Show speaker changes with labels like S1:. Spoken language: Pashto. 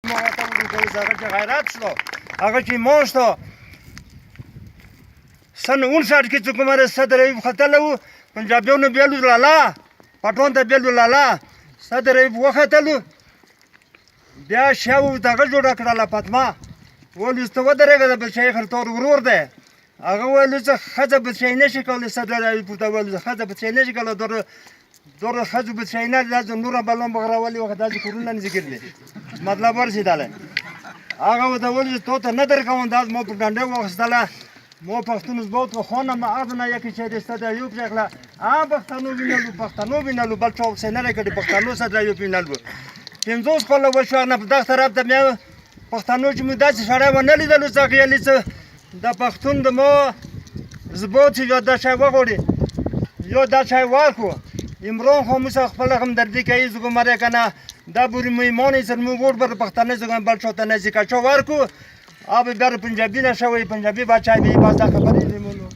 S1: هغه چې غیرت شو هغه چې ایمان شو سن 59 کې چې کومه صدر ایوب ختلی و پنجابیانو بیلو لالا پټون ته بیلو لالا صدر ایوب وختلو بیا شاو دغه جوړه کړله فاطمه ویل اوس ته ودرېږه د بچی خلطور ورور دی هغه ویل چې ښځه بچی نه شي کولی صدر ایوب ته ویل ښځه بچی نه شي کولی دور ښځو بچی نه داسې نوره بلون بغراولي وخت داسې کورونه نه ذکر دي مطلب ورسېدلی هغه ورته ویل چې تو ته نه درکوم دا زما په ډنډۍ واخیستله ما پښتون زباط و خانم اردن یکی چې د صدر ایوب شیخله پښتنو وینلو بل چا ورسې نه دی کړی پښتنو صدر ایوب وینلو 50 کاله وشو هغه نه په دغه طرف ته بیا پښتنو چې موږ داسې سړی ونه لیدلو چې هغې ویلي چې د پښتون د ما زباط چې یا دا شی وغواړي یا دا شی ورکړو عمران خان موږ سره خپله همدردي کوي زه ګمرې که نه دا بورې مو ایمان یې سره موږ ور پښتانه زه بل چا ته نه ځي که چا ورکړو آب بیا پنجابی نشوی پنجابی بچه بی باز دا خبری نیمونو